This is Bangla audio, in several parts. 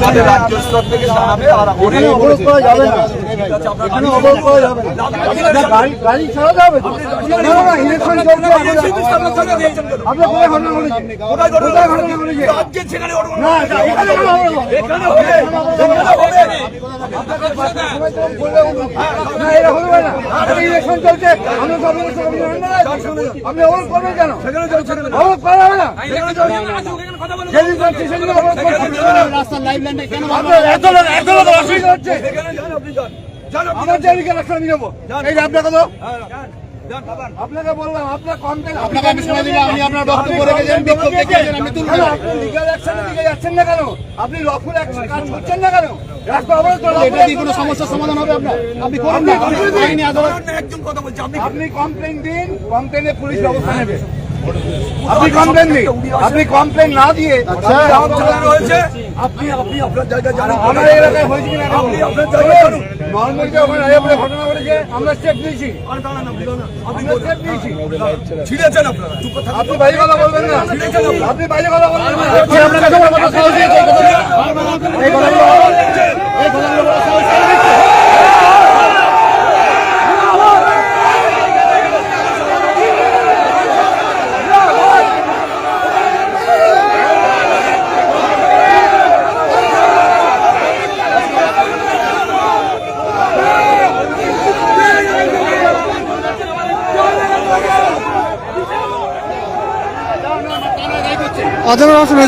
আমাদের রাজ্য স্তর থেকে জানাবে আর অবরোধ করা যাবে না, এখানে অবরোধ করা যাবে না, গাড়ি ছাড়া যাবে তো? না না, ইলেকশন চলছে, আপনি কোথায় ঘটনা ঘটেছে? কোথায় ঘটনা ঘটেছে? না এখানে হবে না, ইলেকশন চলছে, আপনি অবরোধ করবেন কেন? অবরোধ করা হবে না, যেদিন করছি সেদিন অবরোধ করছি। আমার জায়গায় রাস্তা নিয়ে যাবো, এই আপনাকে তো আপনাকে বললাম, আপনার কমপ্লেন আপনাকে আমি সময় দিলাম, আপনি আপনার বক্তব্য রেখেছেন, বিক্ষোভ দেখিয়েছেন, আপনি তুলবেন। আপনি লিগ্যাল অ্যাকশনের দিকে যাচ্ছেন না কেন? আপনি লফুল অ্যাকশন কাজ করছেন না কেন? রাস্তা অবরোধ করলে এটা দিয়ে কোনো সমস্যার সমাধান হবে আপনার? আপনি করুন না, আইনি আদালত একদম কথা বলছি, আপনি কমপ্লেন দিন, কমপ্লেনে পুলিশ ব্যবস্থা নেবে। আপনি কমপ্লেন দিন, আপনি কমপ্লেন না দিয়ে আপনি আপনার জায়গায় জানান, আমার এলাকায় হয়েছে কিনা আপনি আপনার জায়গায় জানুন। নর্মাল যে ওখানে আগে ঘটনা ঘটেছে, আমরা স্টেপ নিয়েছি, ছিঁড়েছেন আপনারা, আপনি বাইরে কথা বলবেন না, আপনি বাইরে কথা বলবেন না,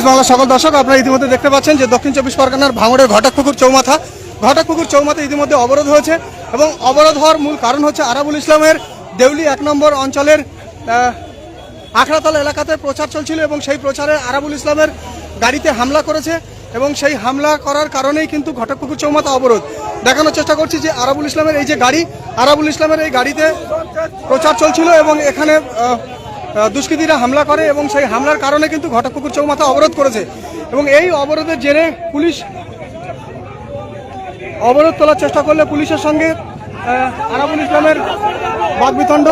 বাংলা সকল দর্শক, আপনারা ইতিমধ্যে দেখতে পাচ্ছেন যে দক্ষিণ চব্বিশ পরগনার ভাঙড়ের ঘটকপুকুর চৌমাথা ইতিমধ্যে অবরোধ হয়েছে এবং অবরোধ হওয়ার মূল কারণ হচ্ছে আরাবুল ইসলামের দেউলি 1 নম্বর অঞ্চলের আখড়াতলা এলাকাতে প্রচার চলছিল এবং সেই প্রচারে আরাবুল ইসলামের গাড়িতে হামলা করেছে এবং সেই হামলা করার কারণেই কিন্তু ঘটকপুকুর চৌমাথা অবরোধ। দেখানোর চেষ্টা করছি যে আরাবুল ইসলামের এই যে গাড়ি, আরাবুল ইসলামের এই গাড়িতে প্রচার চলছিল এবং এখানে দুষ্কৃতীরা হামলা করে এবং সেই হামলার কারণে কিন্তু ঘটকপুকুর চৌমাথা অবরোধ করেছে এবং এই অবরোধের জেরে পুলিশ অবরোধ তোলার চেষ্টা করলে পুলিশের সঙ্গে আরাবুল ইসলামের বাকবিতণ্ড।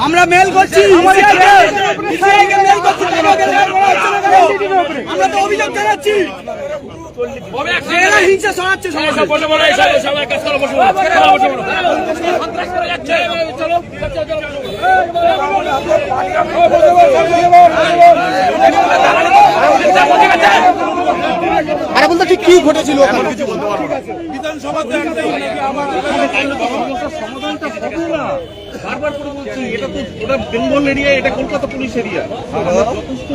আমরা মেল করছি, আমরা তো অভিযোগ জানাচ্ছি, হিংসা ছড়াচ্ছে, আরে বলতে ঠিক কি ঘটেছিল? বিধানসভাতে সমাধানটা হবে না, বারবার করে বলছি, এটা তো ওটা বেঙ্গল এরিয়া, এটা কলকাতা পুলিশ এরিয়া, যথেষ্ট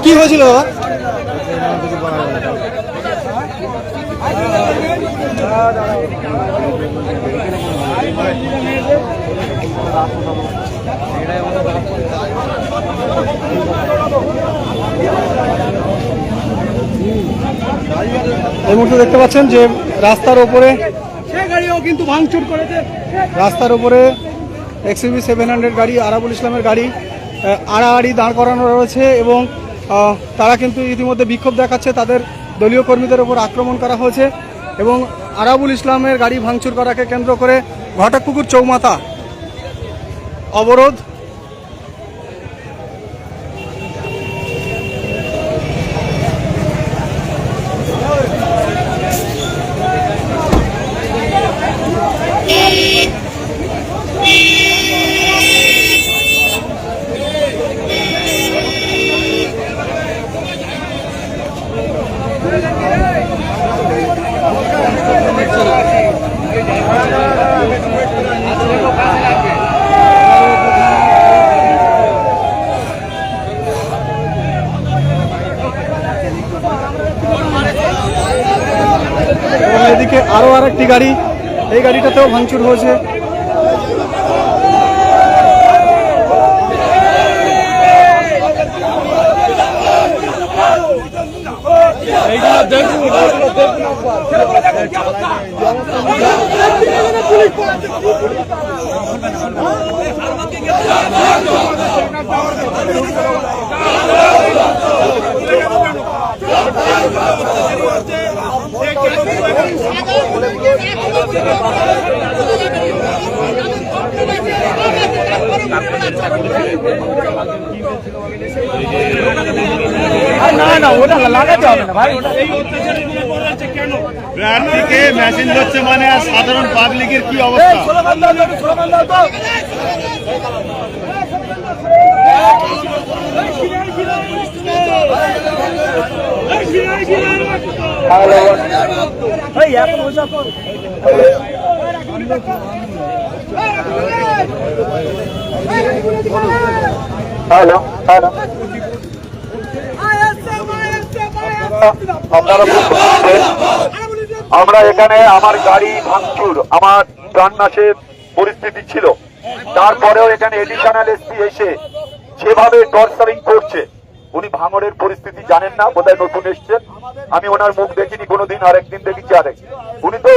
কি হয়েছিল বাবা? এই মুহূর্তে দেখতে পাচ্ছেন যে রাস্তার উপরে সে গাড়িও কিন্তু ভাঙচুর করেছে, রাস্তার উপরে XUV 700 গাড়ি, আরাবুল ইসলামের গাড়ি আড়াআড়ি দাঁড় করানো রয়েছে এবং তারা কিন্তু ইতিমধ্যে বিক্ষোভ দেখাচ্ছে। তাদের দলীয় কর্মীদের উপর আক্রমণ করা হয়েছে এবং আরাবুল ইসলামের গাড়ি ভাঙচুর করাকে কেন্দ্র করে ঘটকপুকুর চৌমাথা অবরোধ। এবং এদিকে আরো আরেকটি গাড়ি, এই গাড়িটাতেও ভাঙচুর হয়েছে। প্রার্থীকে মেশিন হচ্ছে মানে আর সাধারণ পাবলিকের কি অবস্থা? আমরা এখানে আমার গাড়ি ভাঙচুর, আমার প্রাণনাশের পরিস্থিতি ছিল, তারপরেও এখানে এডিশনাল এসপি এসে যেভাবে টর্চারিং করছে, উনি ভাঙড়ের পরিস্থিতি জানেন না, বোধহয় নতুন এসছেন। আমি ওনার মুখ দেখিনি কোনোদিন, আরেকদিন দেখেছি আরেক। উনি তো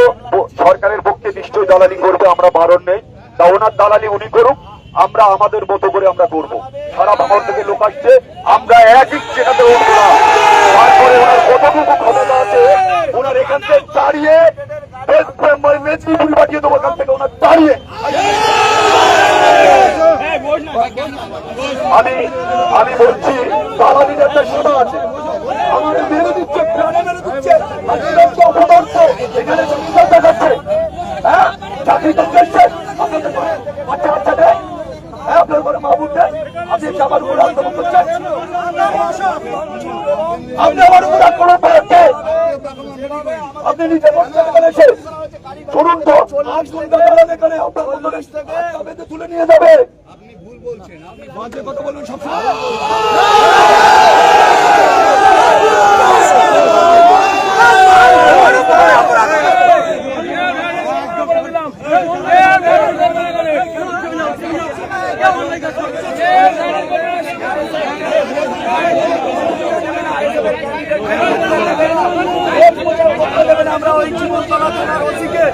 সরকারের পক্ষে নিশ্চয়ই দালালি করবে, আমরা বারণ নেই, তা ওনার দালালি উনি করুক, আমরা আমাদের মতো করে আমরা করবো। সারা ভাঙড় থেকে লোক আসছে, আমরা একই জায়গাতে উঠবো না। তারপরে ওনার কতটুকু ক্ষমতা আছে, ওনার এখান থেকে দাঁড়িয়ে মেদিনীপুর পাঠিয়ে দেবো, এখান থেকে ওনার দাঁড়িয়ে। আমি বলছি দালালির একটা সীমা আছে। আমাদের মেরে দিচ্ছে, প্রাণে মেরে দিচ্ছে, এখানে সংসার দেখাচ্ছে। হ্যাঁ, চাকরি করতে এসছেন আপনাদের বাচ্চা বাচ্চা দেয়, হ্যাঁ আপনার ঘরে মাহবুব দেয়, আপনি আমার উপর আক্রমণ করছেন, আপনি আমার উপর আক্রমণ করেছে, আপনি নিজে বলেছেন। শুনুন তো, এখানে আপনার বন্ধু তুলে নিয়ে যাবে। আপনি ভুল বলছেন, আপনি বাজে কথা বলবেন সবসময়। আমরা ওই জীবনতলা থানার ওসিকে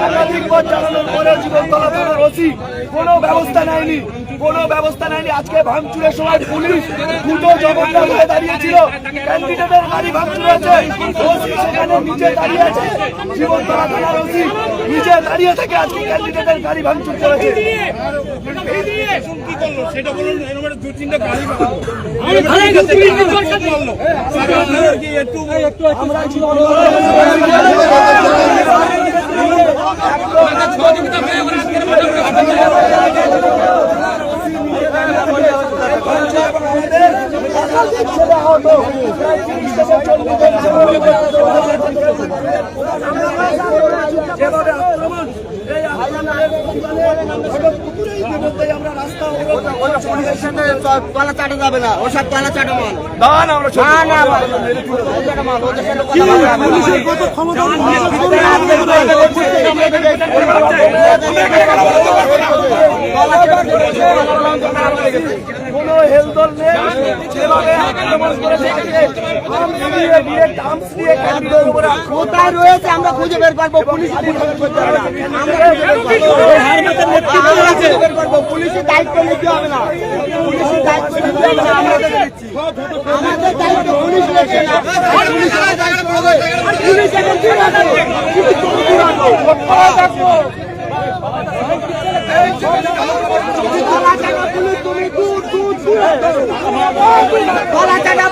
একাধিকবার জানানোর পরে জীবনতলা থানার ওসি কোনো ব্যবস্থা নেয়নি, কোনো ব্যবস্থা নেয়নি। আজকে ভাঙচুরের সময় পুলিশ দুটো জগৎটা হয়ে দাঁড়িয়েছিল, ক্যান্ডিডেটের গাড়ি ভাঙচুর হয়েছে, ওসি সেখানে নিচে দাঁড়িয়ে আছে, জীবনতলা থানার ওসি নিচে দাঁড়িয়ে থেকে আজকে ক্যান্ডিডেটের গাড়ি ভাঙচুর করেছে। কি করলো সেটা বলুন। এরকম দু তিনটা গাড়ি আমরা রাস্তা পালা চাটা যাবে না, ওসব পালা চাটা মাল না। কোনো হেলদোল নেই, যেভাবে আক্রমণ করে দেখছে, আর্মস দিয়ে ডাম্পস দিয়ে ক্যান্ডিডেটের উপরে কোথায় রয়েছে আমরা খুঁজে বের করবো, পুলিশ করতে হবে না, পুলিশের দায়িত্ব নিতে হবে না, পুলিশের দায়িত্ব নিতে হবে না, আমাদের দায়িত্ব পুলিশ নিচ্ছে না, পুলিশের দায়িত্ব হবে, পুলিশ এখন কি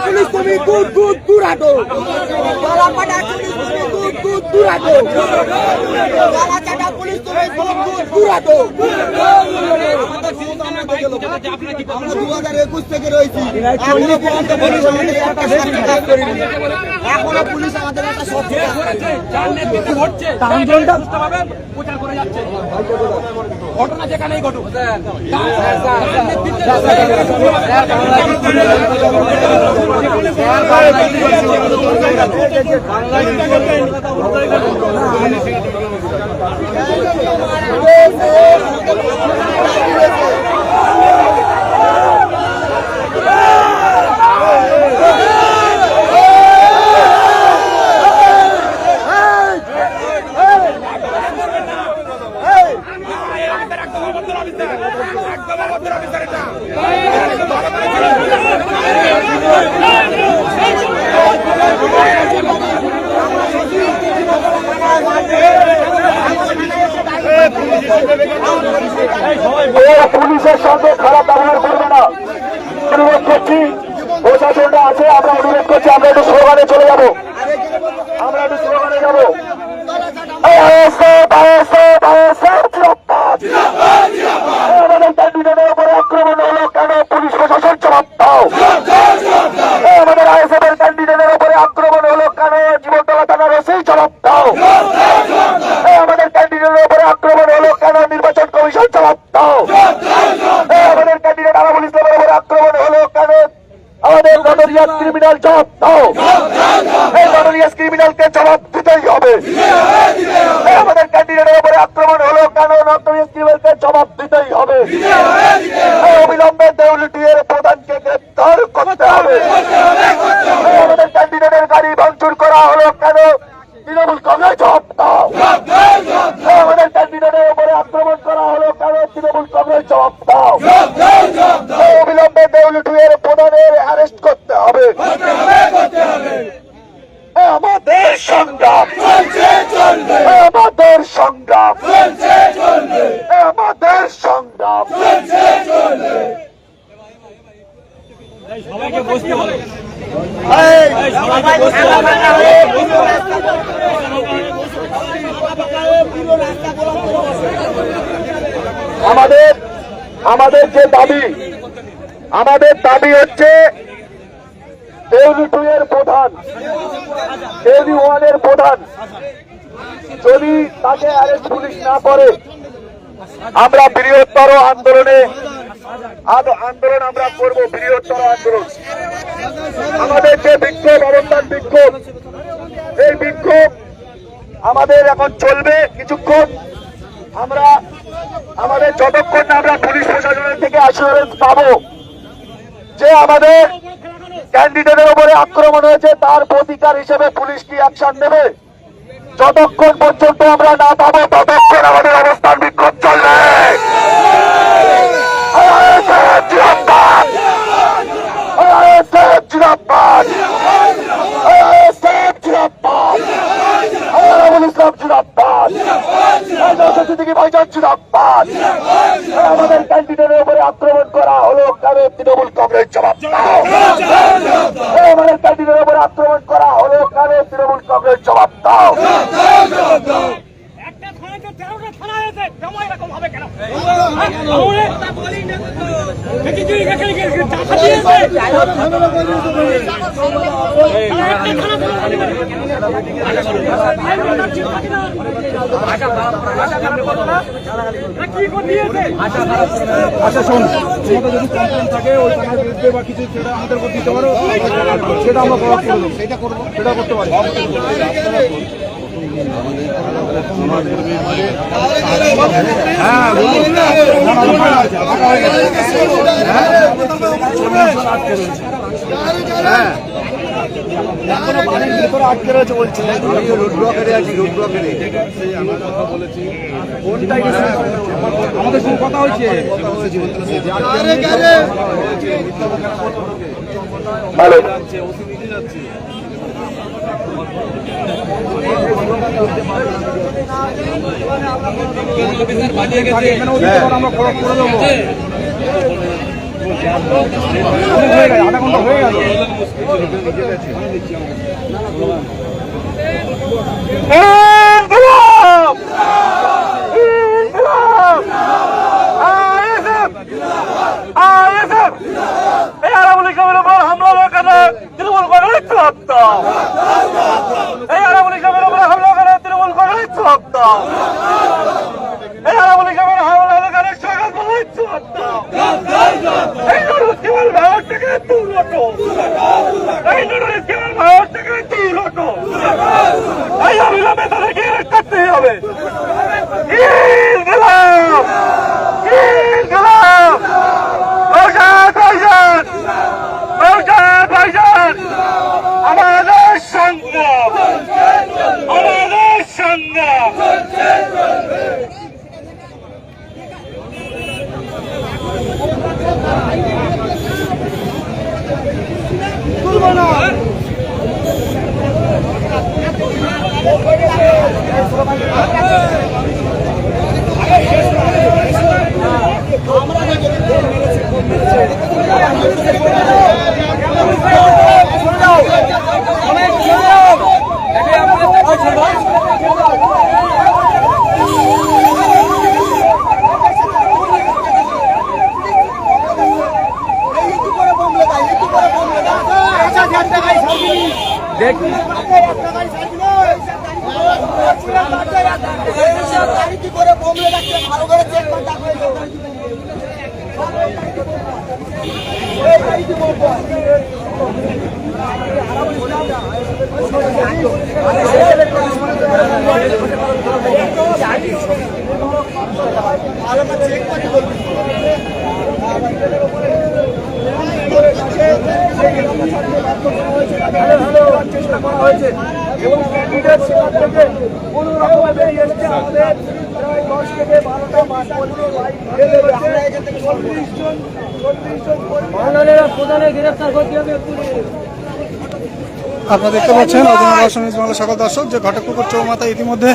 পুলিশ তুমি দূর দূর দূর হাঁটো, গলাপাটা পুলিশ তুমি দূর দূর দূর হাঁটো, গলাচাটা পুলিশ তুমি দূর দূর দূর হাঁটো। আমরা 2021 থেকে রয়েছি, এখনো পর্যন্ত পুলিশ আমাদের একটা কাজ করেনি, এখনো পুলিশ আমাদের একটা সত্যি প্রচার করে যাচ্ছে ঘটনা যেখানেই ঘটুক। পুলিশের সঙ্গে খারাপ ব্যবহার করবে না, অনুরোধ করছি। প্রশাসনটা আছে, আমরা অনুরোধ করছি, আমরা একটু স্লোগানে চলে যাবো, আমরা একটু স্লোগানে যাবো। আমাদের ক্যান্ডিডেটের উপরে আক্রমণ হলো কেন? পুলিশ প্রশাসন জবাব দাও। আমাদের আইএসএফ এর ক্যান্ডিডেটের উপরে আক্রমণ হলো কেন? জীবনতলা থানার ওসি জবাব দাও। আমাদের ক্যান্ডিডেটের উপরে আক্রমণ হলো কেন? নির্বাচন কমিশন জবাব দাও। আমাদের ক্যান্ডিডেট আরাবুল ইসলামের উপরে আক্রমণ হলো কেন? আমাদের নটোরিয়াস ক্রিমিনাল জবাব দাও। এই নটোরিয়াস ক্রিমিনালকে জবাব দিতেই হবে। আমাদের ক্যান্ডিডেটের উপরে আক্রমণ হলো কেন? নটোরিয়াস ক্রিমিনালকে জবাব দিতেই হবে। অবিলম্বে দেউলিটির প্রধানকে গ্রেপ্তার করতে হবে। আমাদের ক্যান্ডিডেটের গাড়ি ভাঙচুর করা হলো কেন? তৃণমূল কংগ্রেস জবাব দাও। আমাদের ক্যান্ডিডেটের উপরে আক্রমণ করা হলো কেন? তৃণমূল কংগ্রেস জবাব দাও। অবিলম্বে দেউলিটির প্রধানের অ্যারেস্ট করতে হবে। আমাদের সংগ্রাম, আমাদের সংগ্রাম, আমাদের সংগ্রাম। সবাইকে বসতে বলে। আমাদের যে দাবি, আমাদের দাবি হচ্ছে দেউলি 2 এর প্রধান, দেউলি 1 এর প্রধান যদি তাকে অ্যারেস্ট পুলিশ না করে, আমরা বৃহত্তর আন্দোলন আমরা করবো, বৃহত্তর আন্দোলন। আমাদের যে বিক্ষোভ, অবস্থান বিক্ষোভ, এই বিক্ষোভ আমাদের এখন চলবে কিছুক্ষণ। আমাদের যতক্ষণ না আমরা পুলিশ প্রশাসনের থেকে অ্যাসুরেন্স পাবো যে আমাদের ক্যান্ডিডেটের উপরে আক্রমণ হয়েছে, তার প্রতিকার হিসেবে পুলিশ কি অ্যাকশন নেবে, যতক্ষণ পর্যন্ত আমরা না পাবো ততক্ষণ আমাদের অবস্থান বিক্ষোভ চলবে। আমাদের ক্যান্ডিডেটের উপরে আক্রমণ করা হলো কেন? তৃণমূল কংগ্রেস জবাব দাও। আমাদের ক্যান্ডিডেটের উপরে আক্রমণ করা হলো কেন? তৃণমূল কংগ্রেস জবাব দাও। একটা থানাতে 13টা থানা আছে, কেমন এরকম হবে কেন? আচ্ছা শোন, তোমাদের যদি কমপ্লেন থাকে ওই থানার বিরুদ্ধে বা কিছু, সেটা আমাদের উপর দিতে পারো, সেটা আমরা প্রভাব করে দেবো, সেটা করবো, সেটা করতে পারি। হ্যাঁ হ্যাঁ এখনো বাড়ির ভিতরে আটকে রয়েছে বলছে। আমি রোড ব্লকেরে আছি, রোড ব্লকেরে আমাদের সঙ্গে কথা হয়েছে। আমরা খরচ করে দেবো। আধা ঘন্টা হয়ে গেল। চেষ্টা করা হয়েছে এবং ক্যান্ডিডেট সেখান থেকে কোনো রকমে বেরিয়ে এসছে। আমাদের প্রায় 10 থেকে 12টা মাস প্রধানের গ্রেফতার করতে হবে। আপনারা দেখতে পাচ্ছেন বাংলা সকল দর্শক যে ঘটকপুকুর চৌমাথা ইতিমধ্যে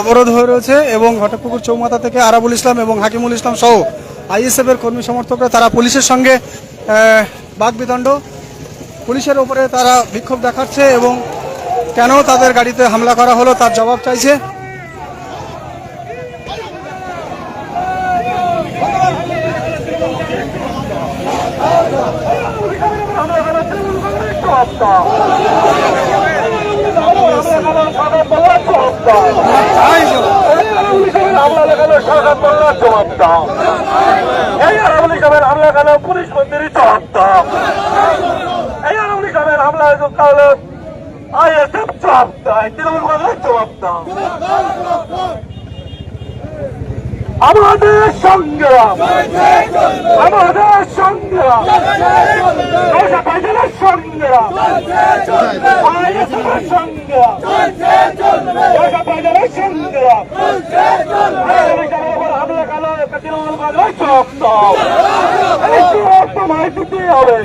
অবরোধ হয়ে রয়েছে এবং ঘটকপুকুর চৌমাথা থেকে আরাবুল ইসলাম এবং হাকিমুল ইসলাম সহ আইএসএফ এর কর্মী সমর্থকরা তারা পুলিশের সঙ্গে বাকবিতণ্ড, পুলিশের উপরে তারা বিক্ষোভ দেখাচ্ছে এবং কেন তাদের গাড়িতে হামলা করা হলো তার জবাব চাইছে। পুলিশ মন্ত্রী জবাব দাও। এই আওয়ামী লীগের হামলা আইএসএফ জবাব দেয়, তৃণমূল কংগ্রেস জবাব দাও। আমাদের সংগ্রাম, আমাদের সংগ্রাম, সংগ্রাম, সংগ্রাম, হামলা কালো তৃণমূল কংগ্রেস জবাব দাও। এই জবাব তোমায় দিতে হবে।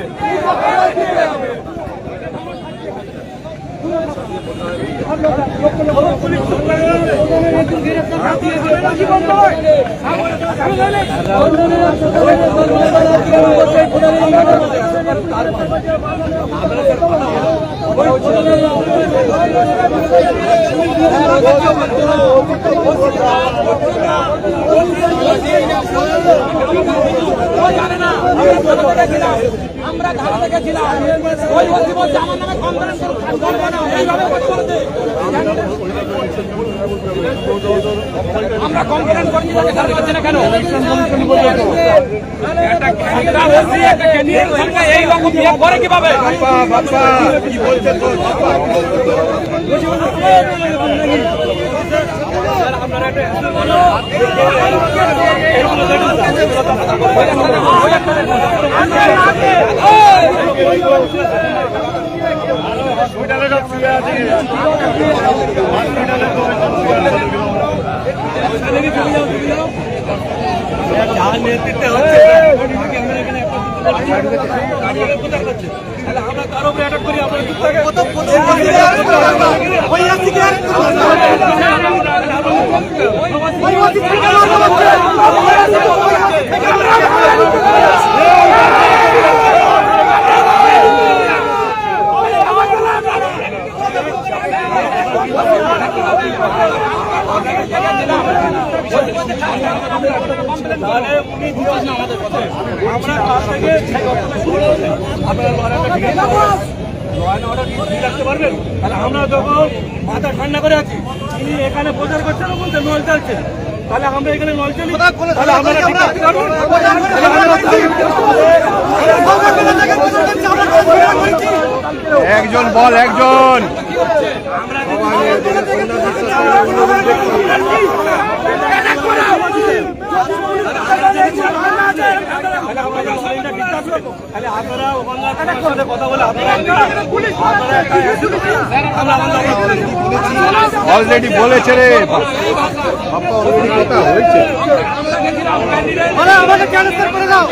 আমরা ধারা থেকে ছিলাম ওই বলছি বলছে আমার নামে কমপ্লেন করবো না, এইভাবে বলতে আমরা কমপ্লেন করছি তাকে ধারা করছে না কেন? এইরকম বিয়ে করে কিভাবে? কি বলছেন তোর আপনারা আমরা কারো উপরে অ্যাটাক করি, আমরা চুপ থাকে। আমরা কাছ থেকে রাখতে পারবেন। তাহলে আমরা যখন মাথা ঠান্ডা করে আছি, তিনি এখানে প্রচার করছেন বলতে নল চালছেন, তাহলে আমরা এখানে নল চালি, তাহলে আমরা ঠিক রাখতে পারবো। একজন বল, একজন তাহলে আপনারা ওখানকার সাথে কথা বলে অলরেডি বলেছে রে বাপ্পা, অলরেডি কথা হয়েছে। আমাকে ট্রান্সফার করে দাও,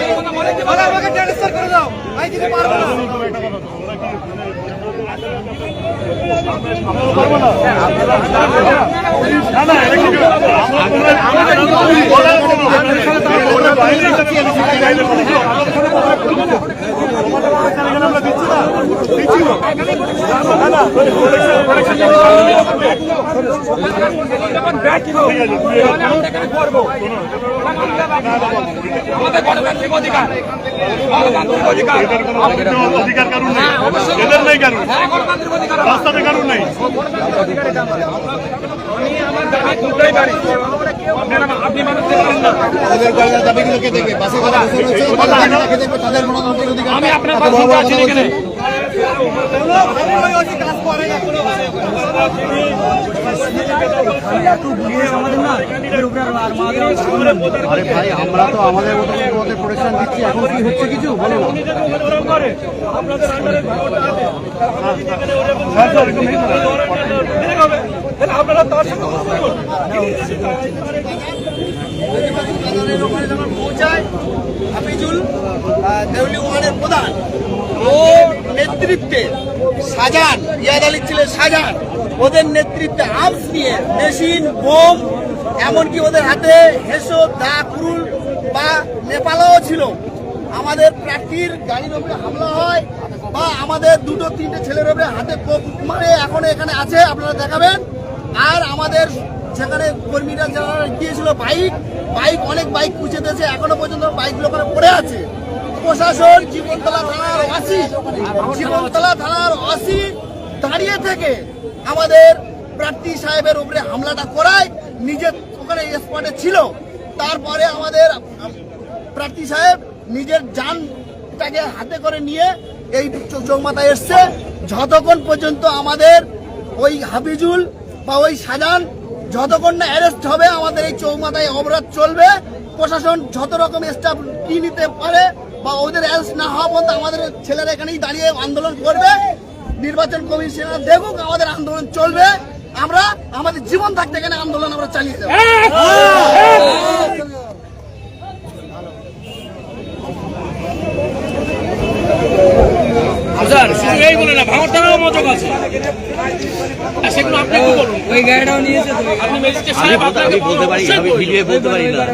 আমাকে ট্রান্সফার করে দাও, আমি দিতে পারবো না। অধিকার কারণ নেই, এদের নেই কারণ, রাস্তাতে কারণ নেই। আমি আপনার পাশে আছি এখানে। আরে ভাই, আমরা তো আমাদের মতো প্রোটেকশন দিচ্ছি, এখন কি হচ্ছে কিছু বলো না। আপনারা তার সাথে পৌঁছায় হাফিজুল দেউলি ওয়ানের প্রধান, ও নেতৃত্বে শাহজাহান, ইয়াদ আলীর ছেলে শাহজাহান, ওদের নেতৃত্বে আর্মস নিয়ে মেশিন, বোম, এমনকি ওদের হাতে হেসো, দা, কুরুল বা নেপালও ছিল। আমাদের প্রার্থীর গাড়ির উপরে হামলা হয় বা আমাদের দুটো তিনটে ছেলের উপরে হাতে কোপ মারে এখন এখানে আছে, আপনারা দেখাবেন। আর আমাদের সেখানে কর্মীরা যারা গিয়েছিল বাইক অনেক বাইক পুষে দিয়েছে, এখনো পর্যন্ত বাইকগুলো ওখানে পড়ে আছে। প্রশাসন জীবনতলা থানার ওসি দাঁড়িয়ে থেকে আমাদের প্রার্থী সাহেবের উপরে হামলাটা করায়, নিজে ওখানে স্পটে ছিল। তারপরে আমাদের প্রার্থী সাহেব নিজের জানটাকে হাতে করে নিয়ে এই চৌমাথায় এসছে। যতক্ষণ পর্যন্ত আমাদের ওই হাফিজুল বা ওই শাহজাহান যতক্ষণ না অ্যারেস্ট হবে, আমাদের এই চৌমাথায় অবরোধ চলবে। প্রশাসন যত রকম স্টাফ কি নিতে পারে বা ওদের অ্যারেস্ট না হওয়া পর্যন্ত আমাদের ছেলেরা এখানেই দাঁড়িয়ে আন্দোলন করবে। নির্বাচন কমিশনার দেখুক, আমাদের আন্দোলন চলবে। আমরা আমাদের জীবন থাকতে এখানে আন্দোলন আমরা চালিয়ে যাবো। এই বলে না, ভাঙরটারও মজক আছে। সেগুলো আপনি কি বলুন? ওই গাড়িটাও নিয়েছে তো আপনি ম্যাজিস্ট্রেট সাহেব, আপনাকে বলতে পারি, আমি ভিডিও বলতে পারি না।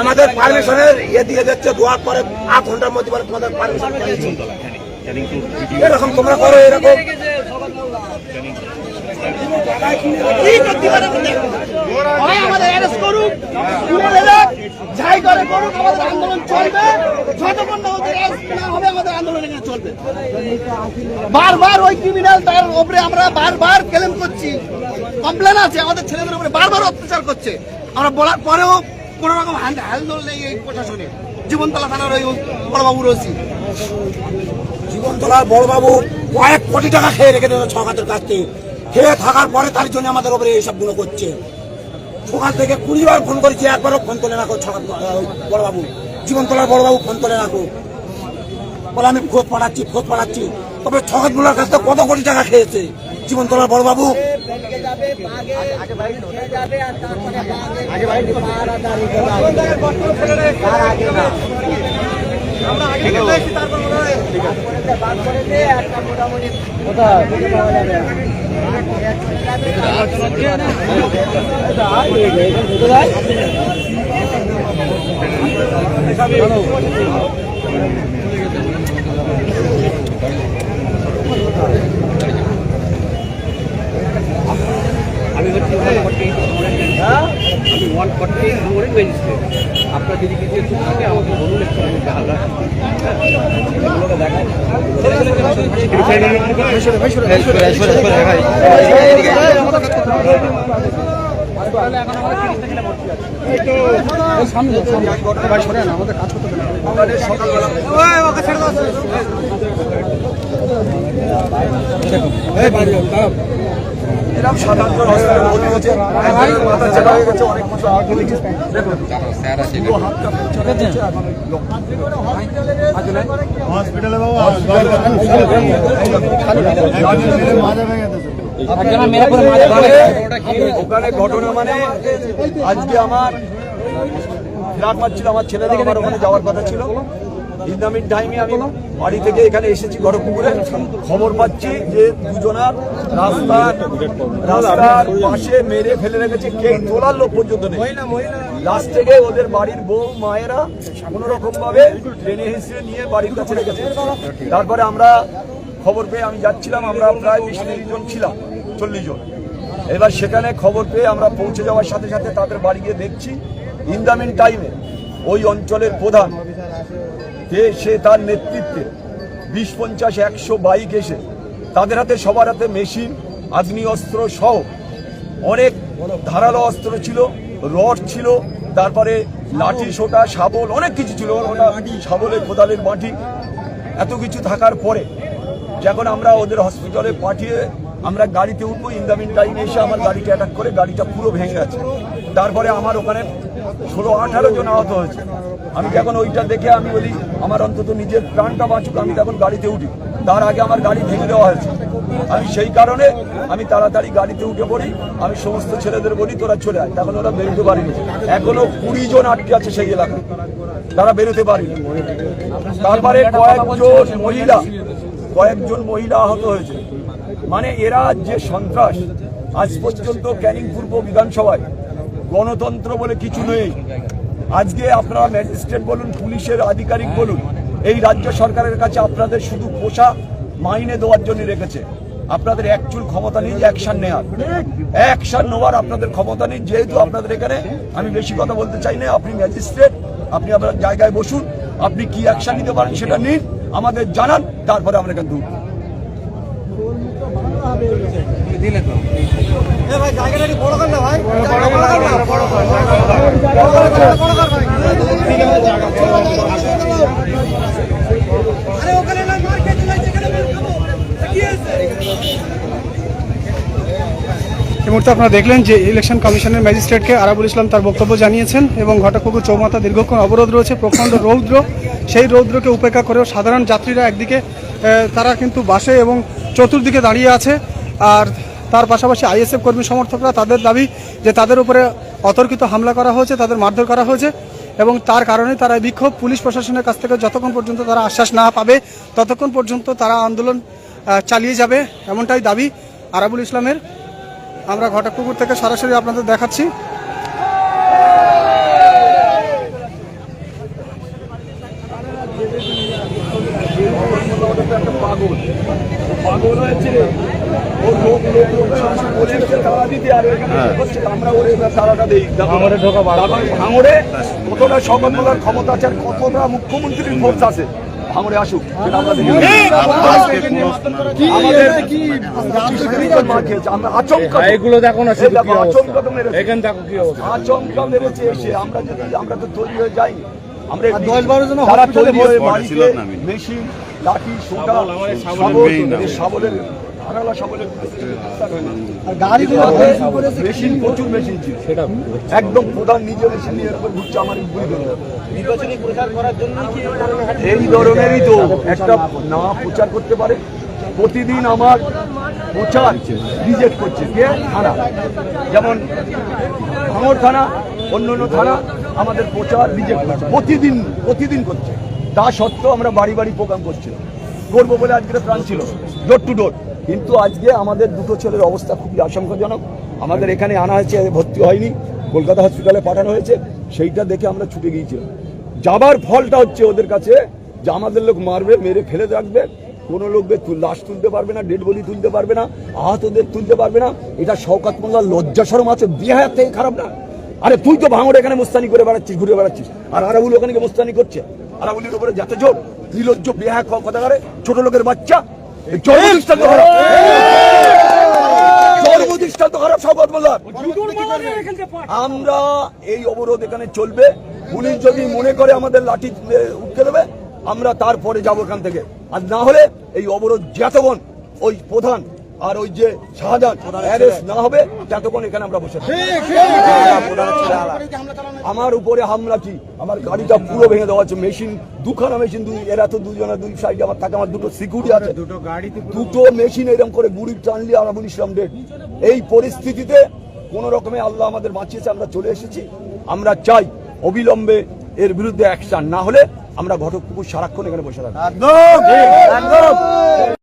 আমাদের পারমিশনের ইয়ে দিয়ে যাচ্ছে, দোয়ার পরে 8 ঘন্টার মধ্যে তোমাদের পারমিশন এরকম তোমরা করো, এরকম আমাদের অ্যারেস্ট করুক, যাই করে করুক, আমাদের আন্দোলন চলবে। যতক্ষণ না ওদের অ্যারেস্ট না হবে, আমাদের আন্দোলন এখানে চলবে। বারবার ওই ক্রিমিনাল তার উপরে আমরা বারবার ক্লেম করছি, কমপ্লেন আছে, আমাদের ছেলেদের উপরে বারবার অত্যাচার করছে। আমরা বলার পরেও কোন রকম হ্যান্ডল নেই এই প্রশাসনের। জীবনতলা থানার ওই বড়বাবুর ওসি। জীবনতলার বড়বাবু কয়েক কোটি টাকা খেয়ে রেখে দিল সরকারের কাছ থেকে, খেয়ে থাকার পরে তার জন্য আমাদের উপরে এইসবগুলো করছে। সকাল থেকে 20 বার ফোন করেছি, একবারও ফোন তোলে না বড়বাবু, জীবনতলার বড়বাবু ফোন তোলে না। বলে আমি খোঁজ পাঠাচ্ছি, তবে ছকাতগুলোর কাছ থেকে কত কোটি টাকা খেয়েছে জীবনতলার বড়বাবু। আমি হচ্ছি 140 নম্বরের ম্যাজিস্ট্রেট। আপনার যদি কিছু একটু থাকে আমাকে বলুন, একটু আমি এরকম সাধারণ রাস্তায় বলি হচ্ছে মাথা চাপা হয়ে গেছে, অনেক কিছু আগে দেখছি। দেখুন পুরো হাতটা হসপিটালে বাবু ওখানে ঘটনা মানে আজকে আমার বিরাট মারছিল আমার ছেলে, আমার ওখানে যাওয়ার কথা ছিল। ইনদামিন টাইমে আমি বাড়ি থেকে এখানে এসেছি গড়পুকুরে, খবর পাচ্ছি যে দুজনার রাস্তার পাশে মেরে ফেলে রেখেছে, কে তোলার লোক পর্যন্ত নেই। লাস্ট থেকে ওদের বাড়ির বউ মায়েরা কোন রকম ভাবে ট্রেনে হিসেবে নিয়ে বাড়ির কাছে রেখেছে। তারপরে আমরা খবর পেয়ে আমি যাচ্ছিলাম, আমরা প্রায় 20-30 জন ছিলাম, 40 জন। এবার সেখানে খবর পেয়ে আমরা পৌঁছে যাওয়ার সাথে সাথে তাদের বাড়ি গিয়ে দেখছি ইনদামিন টাইমে ওই অঞ্চলের প্রধান সে তার নেতৃত্বে 20-50-100 বাইক এসে তাদের হাতে সবার হাতে মেশিন, আগ্নেয়াস্ত্র সহ অনেক ধারালো অস্ত্র ছিল, রড ছিল, তারপরে লাঠি সোটা শাবল অনেক কিছু ছিল, ওটা শাবলের কোদালের মাটি, এত কিছু থাকার পরে যখন আমরা ওদের হসপিটালে পাঠিয়ে আমরা গাড়িতে উঠবো, ইনদামিন টাইমে এসে আমার গাড়িকে অ্যাটাক করে গাড়িটা পুরো ভেঙে গেছে। তারপরে আমার ওখানে 16-18 জন আহত হয়েছে। আমি যখন ওইটা দেখে আমি বলি আমার অন্তত নিজের প্রাণটা বাঁচুক, আমি তখন গাড়িতে উঠি, তার আগে আমার গাড়ি ভেঙে দেওয়া হয়েছে। আমি সেই কারণে আমি তাড়াতাড়ি গাড়িতে উঠে পড়ি, আমি সমস্ত ছেলেদের বলি তোরা চলে আয়, তখন ওরা বেরোতে পারিনি। এখনো 20 জন আটকে আছে সেই এলাকায়, তারা বেরোতে পারেনি। তারপরে কয়েকজন মহিলা আহত হয়েছে। মানে এরা যে সন্ত্রাস, আজ পর্যন্ত ক্যানিং পূর্ব বিধানসভায় গণতন্ত্র বলে কিছু নেই। আজকে আপনারা ম্যাজিস্ট্রেট বলুন, পুলিশের আধিকারিক বলুন, এই রাজ্য সরকারের কাছে আপনাদের শুধু পোষা মাইনে দেওয়ার জন্য রেখেছে। আপনাদের একচুল ক্ষমতা নেই অ্যাকশন নেওয়ার আপনাদের ক্ষমতা নেই। যেহেতু আপনাদের এখানে আমি বেশি কথা বলতে চাই না, আপনি ম্যাজিস্ট্রেট, আপনি আপনার জায়গায় বসুন, আপনি কি অ্যাকশন নিতে পারেন সেটা নিন, আমাদের জানান, তারপরে আমরা এখান থেকে দিলে তো এই মুহূর্তে আপনারা দেখলেন যে ইলেকশন কমিশনের ম্যাজিস্ট্রেটকে আরাবুল ইসলাম তার বক্তব্য জানিয়েছেন এবং ঘটকপুকুর চৌমাথা দীর্ঘক্ষণ অবরোধ রয়েছে, প্রচণ্ড রৌদ্র, সেই রৌদ্রকে উপেক্ষা করেও সাধারণ যাত্রীরা একদিকে তারা কিন্তু বাসে এবং চতুর্দিকে দাঁড়িয়ে আছে। আর তার পাশাপাশি আইএসএফ কর্মী সমর্থকরা তাদের দাবি যে তাদের উপরে অতর্কিত হামলা করা হয়েছে, তাদের মারধর করা হয়েছে এবং তার কারণে তারা বিক্ষোভ পুলিশ প্রশাসনের কাছ থেকে যতক্ষণ পর্যন্ত তারা আশ্বাস না পাবে ততক্ষণ পর্যন্ত তারা আন্দোলন চালিয়ে যাবে, এমনটাই দাবি আরাবুল ইসলামের। আমরা ঘটকপুকুর থেকে সরাসরি আপনাদের দেখাচ্ছি। পাগল হয়েছে, ও লোক বলেছে তারা দিতে, আর আমরা ওর তারাটা দিই ভাঙড়ে কতটা সকলমার ক্ষমতা আছে, আর কতটা মুখ্যমন্ত্রীর ফোর্স আছে। ভাঙড়ে আসুক, আমরা আচমকা মেরেছে এসে, আমরা তো তৈরি হয়ে যাই। আমরা 10-12 জন তারা হসপিটালে তৈরি হয়ে ভর্তি। বাড়িতে মেশিন লাঠি সোটা শাবলের ধারালা শাবলের আর গাড়ি মেশিন প্রচুর মেশিন ছিল সেটা একদম প্রধান নিজে মেশিন নিয়ে এরকম ঘুরছে আমার নির্বাচনী প্রচার করার জন্য কি এই ধরনেরই তো একটা না প্রচার করতে পারে প্রতিদিন আমার প্রচার রিজেক্ট করছে কে থানা যেমন ভাঙড় থানা অন্য অন্য থানা আমাদের প্রচার রিজেক্ট করছে প্রতিদিন করছে তা সত্ত্বেও আমরা বাড়ি বাড়ি প্রোগ্রাম করছিলাম করবো বলে আজকের প্ল্যান ছিল ডোর টু ডোর কিন্তু আজকে আমাদের দুটো ছেলের অবস্থা খুবই আশঙ্কাজনক আমাদের এখানে আনা হয়েছে ভর্তি হয়নি কলকাতা হসপিটালে পাঠানো হয়েছে সেইটা দেখে আমরা ছুটে গিয়েছিলাম যাবার ফলটা হচ্ছে ওদের কাছে যে আমাদের লোক মারবে মেরে ফেলে রাখবে কোনো লোক লাশ তুলতে পারবে না ডেড বডি তুলতে পারবে না আহতদের তুলতে পারবে না এটা শওকত মোল্লার লজ্জা শরম আছে বিহার থেকে খারাপ না আরে তুই তো ভাঙড় এখানে মোস্তানি করে বেড়াচ্ছিস ঘুরে বেড়াচ্ছিস আর আরাবুল ওখানে গিয়ে মোস্তানি করছে আরাবুলির উপরে যাতে জোর নির্লজ্জ বিহার কথা করে ছোট লোকের বাচ্চা এই জন্মদৃষ্টান্ত খারাপ জন্মদৃষ্টান্ত খারাপ শওকত মোল্লার আমরা এই অবরোধ এখানে চলবে পুলিশ যদি মনে করে আমাদের লাঠি উঠতে দেবে আমরা তারপরে যাবো এখান থেকে আর না হলে এই অবরোধ যতক্ষণ ওই প্রধান আর ওই যে শাহজাহান অ্যারেস্ট না হবে ততক্ষণ এখানে আমরা বসে থাকবো। আমার উপরে হামলা কি আমার গাড়িটা পুরো ভেঙে দেওয়া হচ্ছে মেশিন দুখানা মেশিন এরা তো দুজনের দুই সাইডে আমার থাকে আমার দুটো সিকিউরিটি আছে দুটো মেশিন এরকম করে গুড়ি টানলি আরাবুল ইসলাম ডেড এই পরিস্থিতিতে কোন রকমে আল্লাহ আমাদের বাঁচিয়েছে আমরা চলে এসেছি আমরা চাই অবিলম্বে এর বিরুদ্ধে অ্যাকশন না হলে আমরা ঘটকপুকুর সারাক্ষণ এখানে বসে থাকবো।